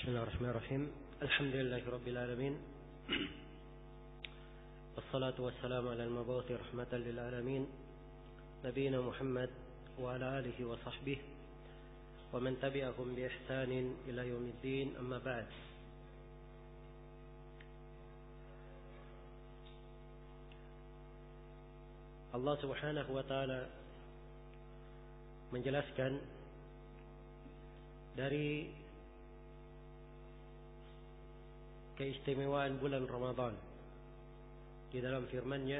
بسم الله الرحمن الرحيم. الحمد لله رب العالمين، والصلاة والسلام على المبعوث رحمة للعالمين نبينا محمد وعلى آله وصحبه ومن تبعهم بإحسان إلى يوم الدين. أما بعد. Allah Subhanahu wa taala menjelaskan dari keistimewaan bulan Ramadan di dalam firman-Nya,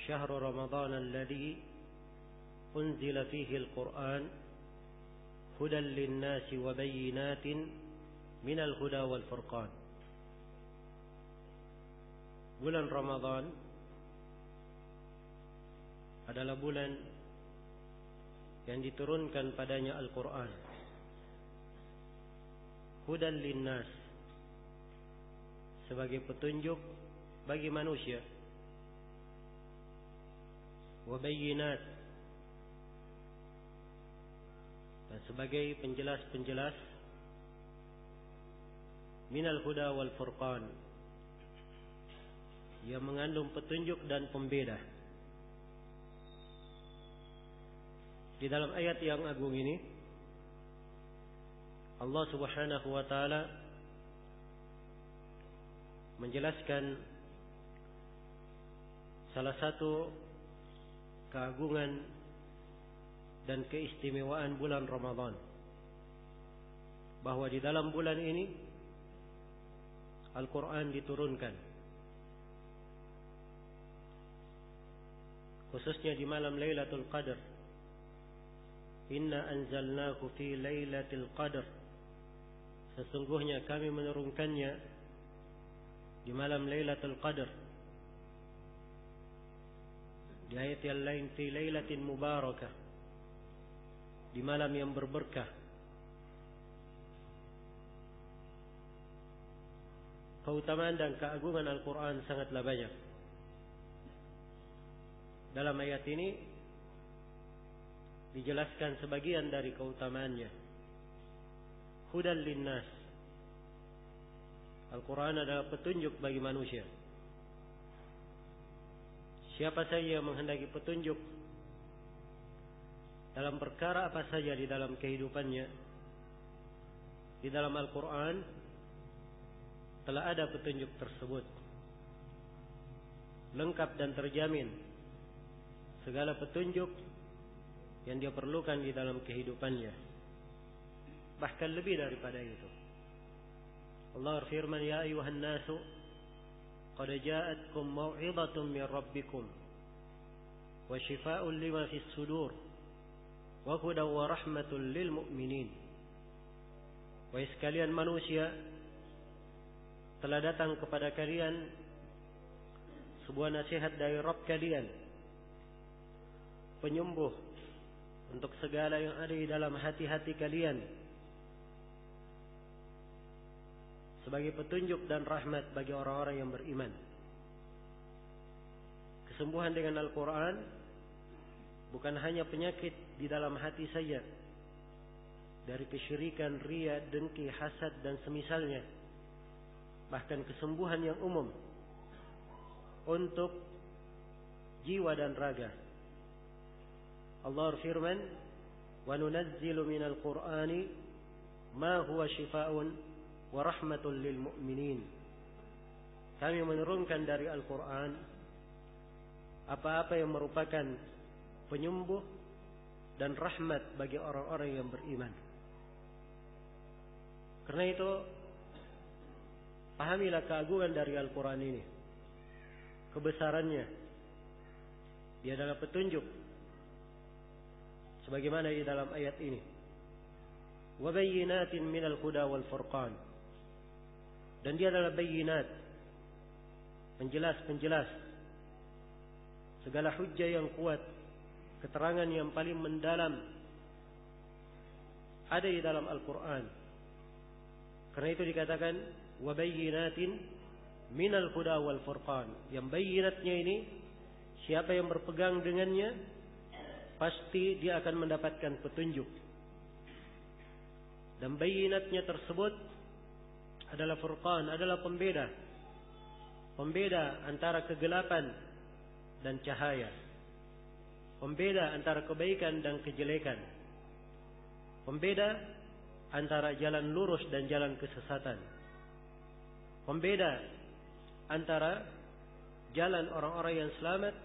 "Syahrul Ramadan alladzi unzila fihi al-Qur'an hudan lin-nasi wa bayyinatin minal huda wal furqan." Bulan Ramadan adalah bulan yang diturunkan padanya Al-Quran, hudan linnas, sebagai petunjuk bagi manusia, wa bayyinat, dan sebagai penjelas-penjelas, minal huda wal furqan, yang mengandung petunjuk dan pembeda. Di dalam ayat yang agung ini, Allah Subhanahu wa taala menjelaskan salah satu keagungan dan keistimewaan bulan Ramadan, bahwa di dalam bulan ini Al-Quran diturunkan, khususnya di malam Lailatul Qadar. Inna anzalnahu fi lailatul qadar, sesungguhnya kami menurunkannya di malam Lailatul Qadar. Di ayat yang lain, fi lailatin mubarakah, di malam yang berberkah. Keutamaan dan keagungan Al-Quran sangatlah banyak. Dalam ayat ini dijelaskan sebagian dari keutamaannya. Hudan linnas, Al-Quran adalah petunjuk bagi manusia. Siapa saja yang menghendaki petunjuk dalam perkara apa saja di dalam kehidupannya, di dalam Al-Quran telah ada petunjuk tersebut, lengkap dan terjamin segala petunjuk yang dia perlukan di dalam kehidupannya, bahkan lebih daripada itu. Allah berfirman, "Ya ayuhan nasu, qad ja'atkum mau'izatun min rabbikum wa shifaa'un lima fis sudur wa hudan wa rahmatun lil mu'minin." Wahai sekalian manusia, telah datang kepada kalian sebuah nasihat dari Rabb kalian, penyembuh untuk segala yang ada di dalam hati-hati kalian, sebagai petunjuk dan rahmat bagi orang-orang yang beriman. Kesembuhan dengan Al-Quran bukan hanya penyakit di dalam hati saja, dari kesyirikan, riya, dengki, hasad dan semisalnya, bahkan kesembuhan yang umum untuk jiwa dan raga. Allah berfirman, "Wa nunazzilu minal Qur'ani ma huwa shifaa'un wa rahmatun lil mu'minin." Kami menurunkan dari Al-Quran apa-apa yang merupakan penyembuh dan rahmat bagi orang-orang yang beriman. Karena itu, pahamilah keagungan dari Al-Quran ini, kebesarannya. Dia adalah petunjuk, sebagaimana di dalam ayat ini, wa bayyinatin minal huda wal furqan, dan dia adalah bayyinat, penjelas-penjelas segala hujjah yang kuat, keterangan yang paling mendalam ada di dalam Al-Quran. Karena itu dikatakan wa bayyinatin minal huda wal furqan. Yang bayyinatnya ini, siapa yang berpegang dengannya pasti dia akan mendapatkan petunjuk. Dan bayinatnya tersebut adalah furqan, adalah pembeda. Pembeda antara kegelapan dan cahaya. Pembeda antara kebaikan dan kejelekan. Pembeda antara jalan lurus dan jalan kesesatan. Pembeda antara jalan orang-orang yang selamat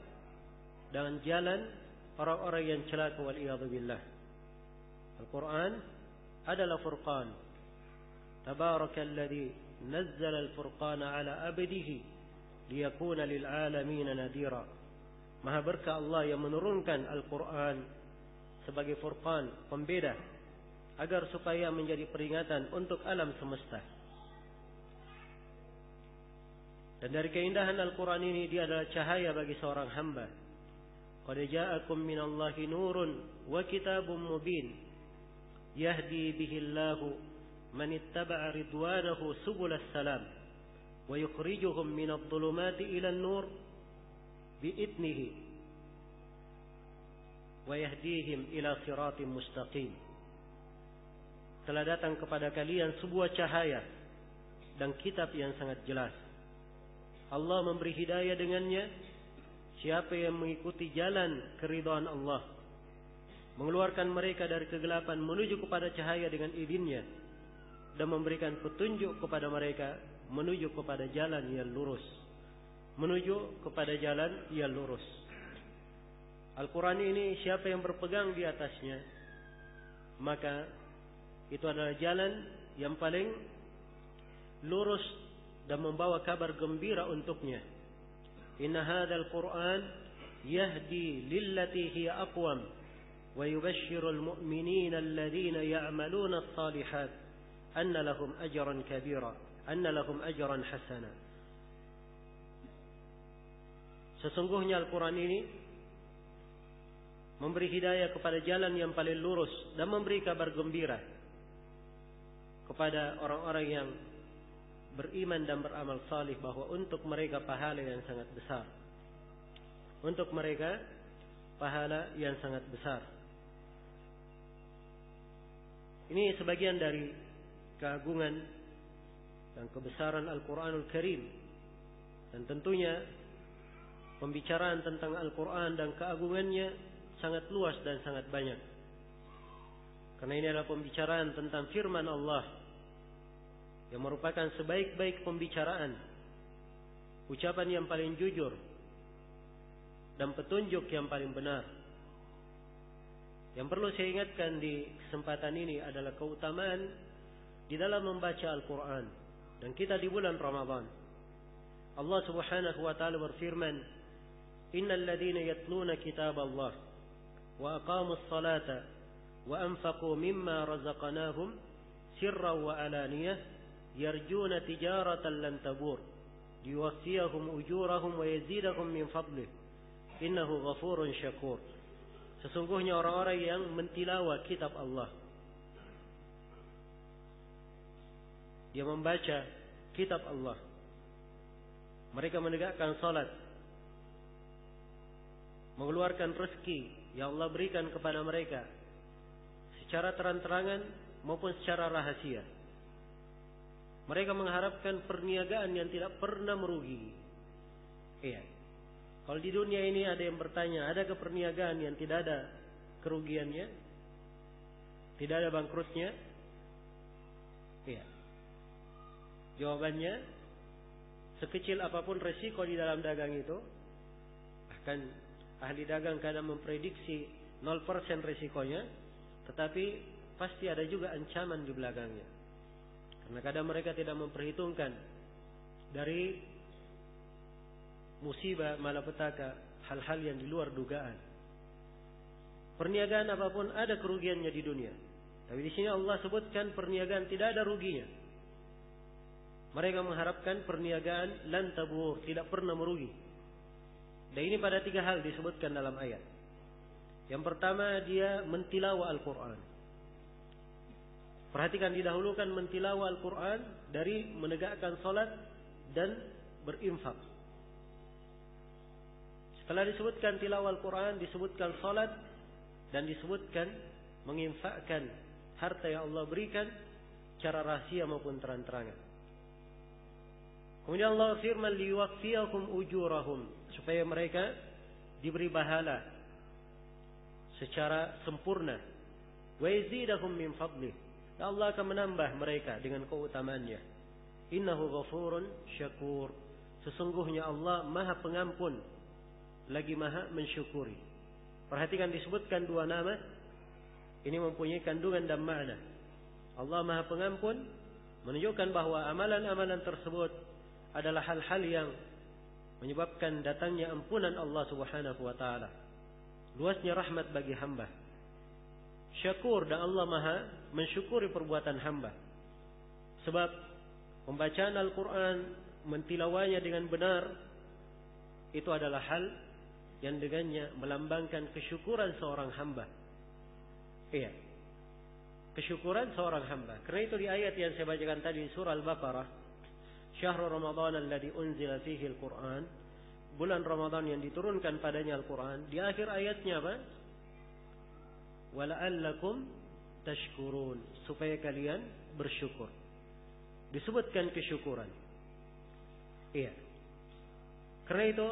dengan jalan orang-orang yang celaka wal iyadzu billah. Al-Quran adalah furqan. Tabarakalladzi nazzala al-furqana ala abdihi liyakuna lil alamin nadira. Maha berkah Allah yang menurunkan Al-Quran sebagai furqan, pembeda, agar supaya menjadi peringatan untuk alam semesta. Dan dari keindahan Al-Quran ini, dia adalah cahaya bagi seorang hamba. Qad ja'akum minallahi nurun wa kitabun mubin yahdi bihillahu man ittaba'a ridwanahu subulas salam wa yukhrijuhum minadh dhulumati ilan nur bi'idnihi wa yahdihim ila siratim mustaqim. Telah datang kepada kalian sebuah cahaya dan kitab yang sangat jelas. Allah memberi hidayah dengannya siapa yang mengikuti jalan keridhaan Allah, mengeluarkan mereka dari kegelapan menuju kepada cahaya dengan idinnya, dan memberikan petunjuk kepada mereka menuju kepada jalan yang lurus. Menuju kepada jalan yang lurus. Al-Quran ini siapa yang berpegang di atasnya, maka itu adalah jalan yang paling lurus dan membawa kabar gembira untuknya. Inna hadzal Qur'an yahdi lillati hiya aqwam wa yubashshirul mu'minina alladhina ya'maluna as-salihat anna lahum ajran kabira, anna lahum ajran hasana. Sesungguhnya Al-Quran ini memberi hidayah kepada jalan yang paling lurus dan memberi kabar gembira kepada orang-orang yang beriman dan beramal salih bahwa untuk mereka pahala yang sangat besar. Untuk mereka pahala yang sangat besar. Ini sebagian dari keagungan dan kebesaran Al-Quranul Karim. Dan tentunya pembicaraan tentang Al-Quran dan keagungannya sangat luas dan sangat banyak. Karena ini adalah pembicaraan tentang firman Allah yang merupakan sebaik-baik pembicaraan, ucapan yang paling jujur, dan petunjuk yang paling benar. Yang perlu saya ingatkan di kesempatan ini adalah keutamaan di dalam membaca Al-Quran. Dan kita di bulan Ramadan, Allah subhanahu wa ta'ala berfirman, Innal ladhina yatluna kitab Allah wa aqamus salata wa anfaqu mimma razaqnahum sirran wa alaniyah yarjuna tijaratan lan tabur liwaffiyahum ujurahum wa yazidahum min fadlih innahu ghafurun syakur. Sesungguhnya orang-orang yang mentilawah kitab Allah, dia membaca kitab Allah, mereka menegakkan salat, mengeluarkan rezeki yang Allah berikan kepada mereka secara terang-terangan maupun secara rahasia. Mereka mengharapkan perniagaan yang tidak pernah merugi. Iya. Kalau di dunia ini ada yang bertanya, adakah perniagaan yang tidak ada kerugiannya? Tidak ada bangkrutnya? Iya. Jawabannya, sekecil apapun resiko di dalam dagang itu, bahkan ahli dagang kadang memprediksi 0% resikonya, tetapi pasti ada juga ancaman di belakangnya. Karena kadang mereka tidak memperhitungkan dari musibah malapetaka, hal-hal yang di luar dugaan. Perniagaan apapun ada kerugiannya di dunia. Tapi di sini Allah sebutkan perniagaan tidak ada ruginya. Mereka mengharapkan perniagaan lan tabur, tidak pernah merugi. Dan ini pada 3 hal disebutkan dalam ayat. Yang pertama, dia mentilawah Al-Quran. Perhatikan, didahulukan mentilawah Al-Quran dari menegakkan salat dan berinfak. Setelah disebutkan tilawah Al-Quran, disebutkan salat dan disebutkan menginfakkan harta yang Allah berikan secara rahasia maupun terang-terangan. Kemudian Allah firman liwaqfiyakum ujurahum, supaya mereka diberi pahala secara sempurna. Wa yazidahum min fadlih, Allah akan menambah mereka dengan keutamaannya. Innahu ghafurun syakur, sesungguhnya Allah Maha Pengampun lagi Maha Mensyukuri. Perhatikan disebutkan dua nama, ini mempunyai kandungan dan makna. Allah Maha Pengampun menunjukkan bahwa amalan-amalan tersebut adalah hal-hal yang menyebabkan datangnya ampunan Allah Subhanahu wa taala, luasnya rahmat bagi hamba. Syakur, dan Allah Maha mensyukuri perbuatan hamba. Sebab pembacaan Al-Quran, mentilawanya dengan benar, itu adalah hal yang dengannya melambangkan kesyukuran seorang hamba. Iya, kesyukuran seorang hamba. Karena itu di ayat yang saya bacakan tadi surah Al-Baqarah, Syahrul Ramadan alladzi unzila fihi Al-Quran, bulan Ramadan yang diturunkan padanya Al-Quran, di akhir ayatnya apa? Wala'allakum tashkurun, supaya kalian bersyukur. Disebutkan kesyukuran. Iya. Karena itu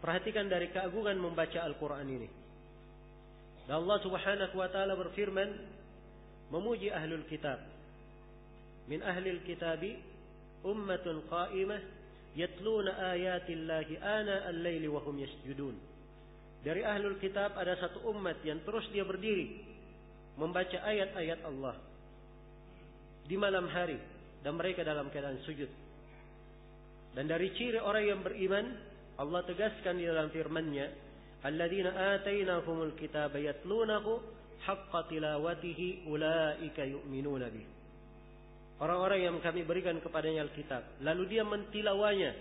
perhatikan dari keagungan membaca Al-Quran ini. Dan Allah Subhanahu wa taala berfirman memuji ahlul kitab. Min ahlil kitabi ummatun qa'imah yatluna ayatillahi ana al-laili wa hum yasjudun. Dari ahlul kitab ada satu umat yang terus dia berdiri membaca ayat-ayat Allah di malam hari dan mereka dalam keadaan sujud. Dan dari ciri orang yang beriman, Allah tegaskan di dalam firman-Nya, alladzina atainahumul kitaba yatlunahu haqqa tilawatihi ulaika yu'minuna bih. Orang-orang yang kami berikan kepadanya Alkitab, lalu dia mentilawanya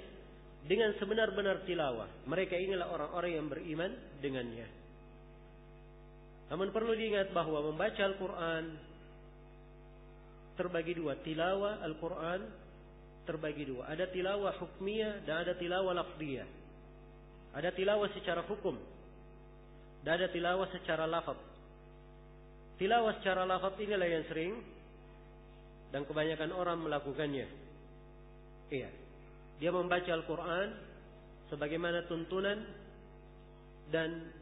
dengan sebenar-benar tilawah, mereka inilah orang-orang yang beriman dengannya. Namun perlu diingat bahwa membaca Al-Quran terbagi dua. Tilawah Al-Quran terbagi dua. Ada tilawah hukmiyah dan ada tilawah lafziyah. Ada tilawah secara hukum dan ada tilawah secara lafaz. Tilawah secara lafaz inilah yang sering dan kebanyakan orang melakukannya. Iya, dia membaca Al-Quran sebagaimana tuntunan dan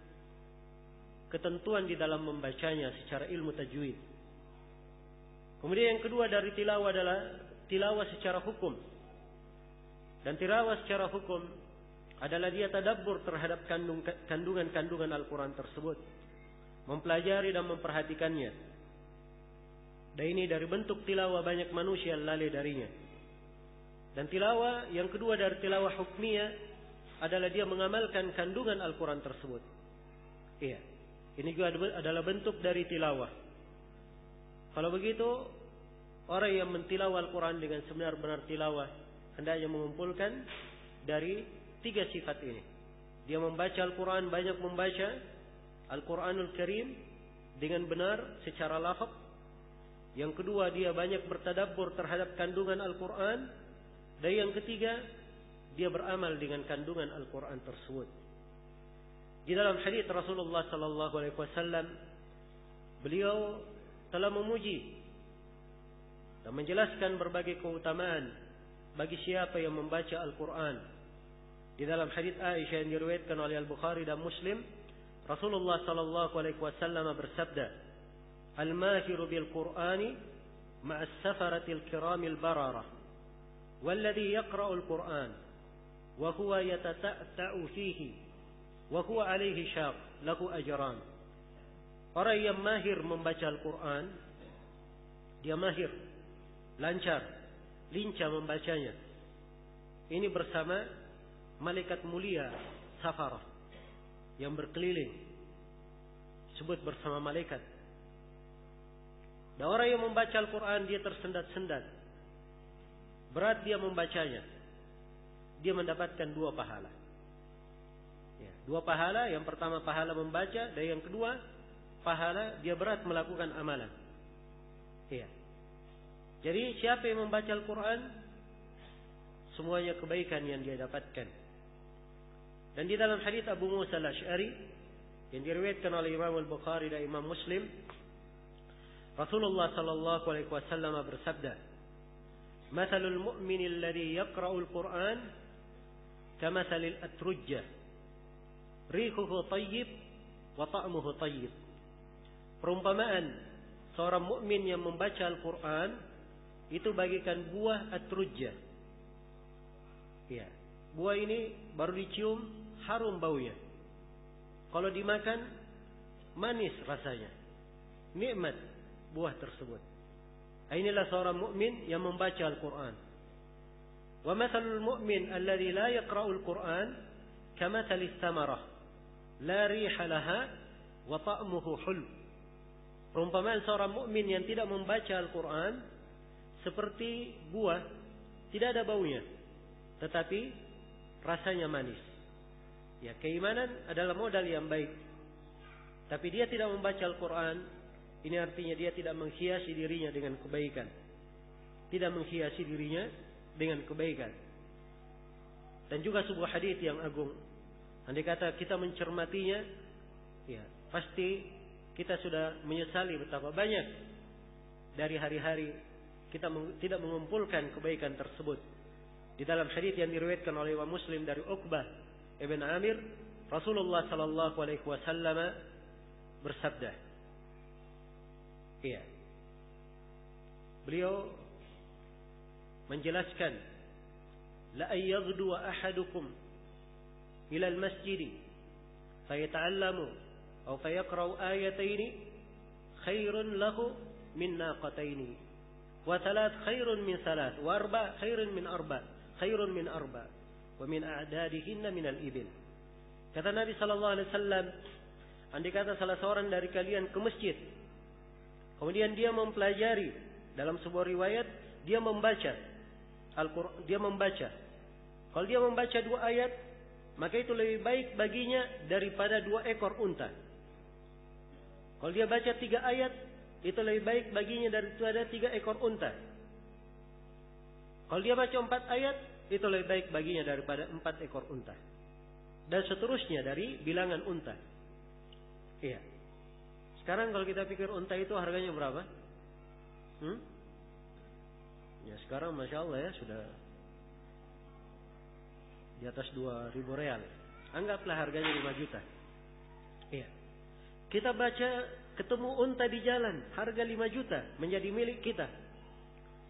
ketentuan di dalam membacanya secara ilmu tajwid. Kemudian yang kedua dari tilawah adalah tilawah secara hukum. Dan tilawah secara hukum adalah dia tadabbur terhadap kandungan-kandungan Al-Quran tersebut, mempelajari dan memperhatikannya. Dan ini dari bentuk tilawah banyak manusia lalai darinya. Dan tilawah yang kedua dari tilawah hukmiyah adalah dia mengamalkan kandungan Al-Quran tersebut. Iya, ini juga adalah bentuk dari tilawah. Kalau begitu, orang yang mentilawah Al-Quran dengan sebenar-benar tilawah hendaknya mengumpulkan dari tiga sifat ini. Dia membaca Al-Quran, banyak membaca Al-Quranul Karim dengan benar secara lafaz. Yang kedua, dia banyak bertadabbur terhadap kandungan Al-Quran. Dan yang ketiga, dia beramal dengan kandungan Al-Quran tersebut. Di dalam hadits Rasulullah sallallahu alaihi wasallam, beliau telah memuji dan menjelaskan berbagai keutamaan bagi siapa yang membaca Al-Quran. Di dalam hadits Aisyah yang diriwayatkan oleh Al-Bukhari dan Muslim, Rasulullah sallallahu alaihi wasallam bersabda, "Al-mahiru bil-Qur'ani ma'as safaratil kiramil bararah." والذي يقرأ القرآن وهو يتتأتأ فيه وهو عليه شاق له أجران. Orang yang mahir membaca Al-Quran, dia mahir, lancar, lincah membacanya. Ini bersama malaikat mulia Safarah yang berkeliling, disebut bersama malaikat. Dan orang yang membaca Al-Quran dia tersendat-sendat, berat dia membacanya, dia mendapatkan dua pahala. Ya, dua pahala. Yang pertama pahala membaca, dan yang kedua pahala dia berat melakukan amalan. Ya. Jadi siapa yang membaca Al-Quran, semuanya kebaikan yang dia dapatkan. Dan di dalam hadits Abu Musa Al-Asy'ari yang diriwayatkan oleh Imam Al-Bukhari dan Imam Muslim, Rasulullah sallallahu alaihi wasallam bersabda, "Matsalul mu'min alladhi yaqra'ul Qur'an kamatsalil atrujjah, rihuhu thayyib wa ta'muhu thayyib." Perumpamaan seorang mukmin yang membaca Al-Qur'an itu bagaikan buah atrujjah. Ya, buah ini baru dicium harum baunya. Kalau dimakan manis rasanya. Nikmat buah tersebut. Inilah seorang mukmin yang membaca Al-Qur'an. Wa matsalul mu'min alladzi la yaqra'ul Qur'an kamatsalis samarah la riha laha wa ta'muhu hulw. Perumpamaan seorang mukmin yang tidak membaca Al-Qur'an seperti buah, tidak ada baunya, tetapi rasanya manis. Ya, keimanan adalah modal yang baik. Tapi dia tidak membaca Al-Qur'an, ini artinya dia tidak menghiasi dirinya dengan kebaikan. Tidak menghiasi dirinya dengan kebaikan. Dan juga sebuah hadis yang agung. Andai kata kita mencermatinya, ya, pasti kita sudah menyesali betapa banyak dari hari-hari kita tidak mengumpulkan kebaikan tersebut. Di dalam hadis yang diriwayatkan oleh Imam Muslim dari Uqbah ibn Amir, Rasulullah sallallahu alaihi wasallam bersabda, iya, beliau menjelaskan, la ayyadhu ahadukum ila al-masjid fayata'allamu aw fayaqra'u ayataini khairun lahu min naqataini wa thalath khairun min thalath wa arba' khairun min arba' wa min a'dadihinna min al-ibil. Kata Nabi sallallahu alaihi wasallam, andai kata salah seorang dari kalian ke masjid, kemudian dia mempelajari, dalam sebuah riwayat dia membaca Al-Qur'an, dia membaca. Kalau dia membaca 2 ayat, maka itu lebih baik baginya daripada 2 ekor unta. Kalau dia baca 3 ayat, itu lebih baik baginya daripada 3 ekor unta. Kalau dia baca 4 ayat, itu lebih baik baginya daripada 4 ekor unta. Dan seterusnya dari bilangan unta. Iya. Sekarang kalau kita pikir unta itu harganya berapa? Ya sekarang Masya Allah ya sudah di atas 2.000 real. Anggaplah harganya 5 juta. Iya. Kita baca ketemu unta di jalan, harga 5 juta menjadi milik kita.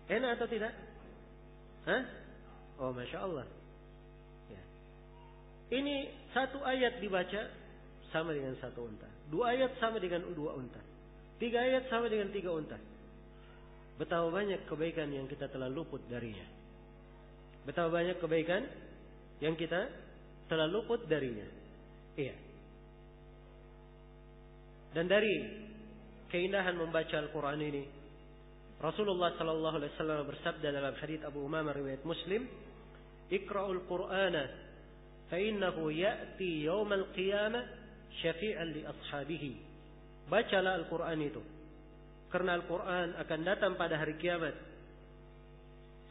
Enak atau tidak? Hah? Oh Masya Allah. Ya. Ini 1 ayat dibaca sama dengan 1 unta. 2 ayat sama dengan 2 unta. 3 ayat sama dengan 3 unta. Betapa banyak kebaikan yang kita telah luput darinya. Betapa banyak kebaikan yang kita telah luput darinya. Iya. Dan dari keindahan membaca Al-Quran ini, Rasulullah sallallahu alaihi wasallam bersabda dalam hadits Abu Umamah riwayat Muslim, "Iqra'ul Qur'ana fa innahu ya'ti yaumal qiyamah syafi'an li ashabihi." Bacalah Al-Quran itu, karena Al-Quran akan datang pada hari kiamat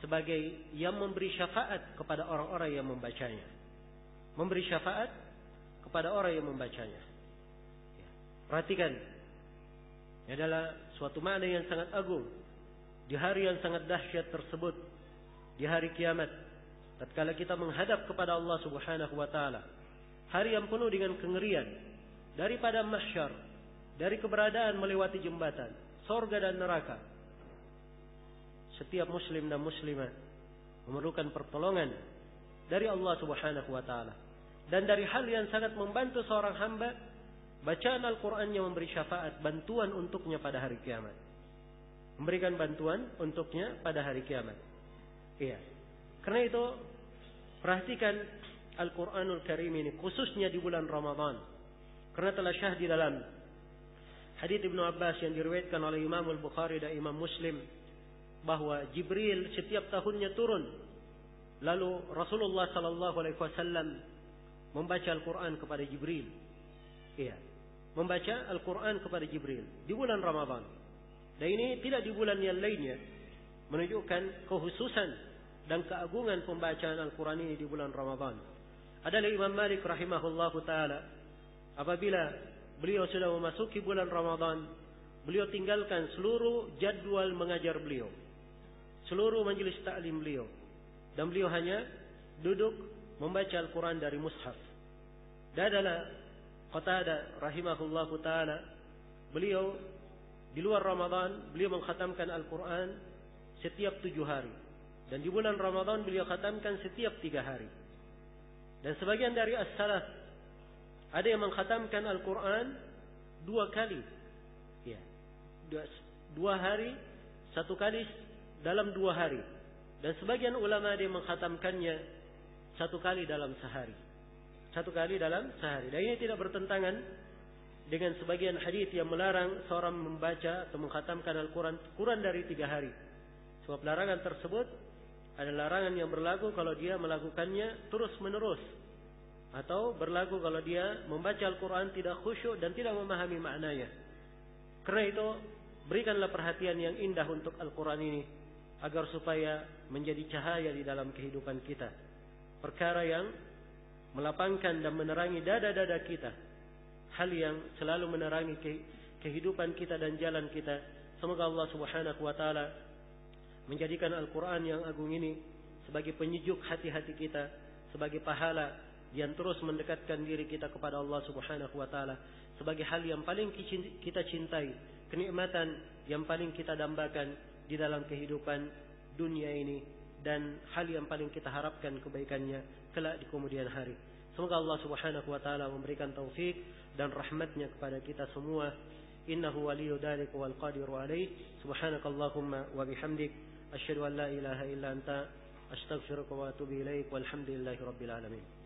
sebagai yang memberi syafaat kepada orang-orang yang membacanya. Memberi syafaat kepada orang yang membacanya. Ya. Perhatikan, ini adalah suatu makna yang sangat agung di hari yang sangat dahsyat tersebut, di hari kiamat. Tatkala kita menghadap kepada Allah Subhanahu wa taala, hari yang penuh dengan kengerian daripada mahsyar, dari keberadaan melewati jembatan, surga dan neraka. Setiap muslim dan muslimah memerlukan pertolongan dari Allah Subhanahu wa taala. Dan dari hal yang sangat membantu seorang hamba, bacaan Al-Qur'an yang memberi syafaat, bantuan untuknya pada hari kiamat. Memberikan bantuan untuknya pada hari kiamat. Iya. Karena itu perhatikan Al-Qur'anul Karim ini khususnya di bulan Ramadan. Karena telah syahid di dalam hadits Ibnu Abbas yang diriwayatkan oleh Imam Al-Bukhari dan Imam Muslim, bahwa Jibril setiap tahunnya turun, lalu Rasulullah sallallahu alaihi wasallam membaca Al-Quran kepada Jibril. Iya, membaca Al-Quran kepada Jibril di bulan Ramadan. Dan ini tidak di bulan yang lainnya, menunjukkan kekhususan dan keagungan pembacaan Al-Quran ini di bulan Ramadan. Adalah Imam Malik rahimahullahu taala, apabila beliau sudah memasuki bulan Ramadan, beliau tinggalkan seluruh jadwal mengajar beliau, seluruh majelis ta'lim beliau, dan beliau hanya duduk membaca Al-Quran dari mushaf. Dan adalah Qatadah rahimahullahu ta'ala, beliau di luar Ramadan beliau mengkhatamkan Al-Quran setiap 7 hari, dan di bulan Ramadan beliau khatamkan setiap 3 hari. Dan sebagian dari as-salaf ada yang mengkhatamkan Al-Quran 2 kali, ya, 2 hari, 1 kali dalam 2 hari. Dan sebagian ulama ada yang mengkhatamkannya 1 kali dalam sehari, 1 kali dalam sehari. Dan ini tidak bertentangan dengan sebagian hadis yang melarang seorang membaca atau mengkhatamkan Al-Quran kurang dari 3 hari. Sebab larangan tersebut ada larangan yang berlaku kalau dia melakukannya terus menerus, atau berlaku kalau dia membaca Al-Quran tidak khusyuk dan tidak memahami maknanya. Karena itu berikanlah perhatian yang indah untuk Al-Quran ini, agar supaya menjadi cahaya di dalam kehidupan kita, perkara yang melapangkan dan menerangi dada-dada kita, hal yang selalu menerangi kehidupan kita dan jalan kita. Semoga Allah Subhanahu wa taala menjadikan Al-Quran yang agung ini sebagai penyejuk hati-hati kita, sebagai pahala yang terus mendekatkan diri kita kepada Allah Subhanahu wa taala, sebagai hal yang paling kita cintai, kenikmatan yang paling kita dambakan di dalam kehidupan dunia ini, dan hal yang paling kita harapkan kebaikannya kelak di kemudian hari. Semoga Allah Subhanahu wa taala memberikan taufik dan rahmatnya kepada kita semua. Innahu waliyyu dzalika wal qadiru alaih. Subhanakallahumma wa bihamdik, asyhadu an la ilaha illa anta, astaghfiruka wa atubu ilaik. Walhamdulillahi rabbil alamin.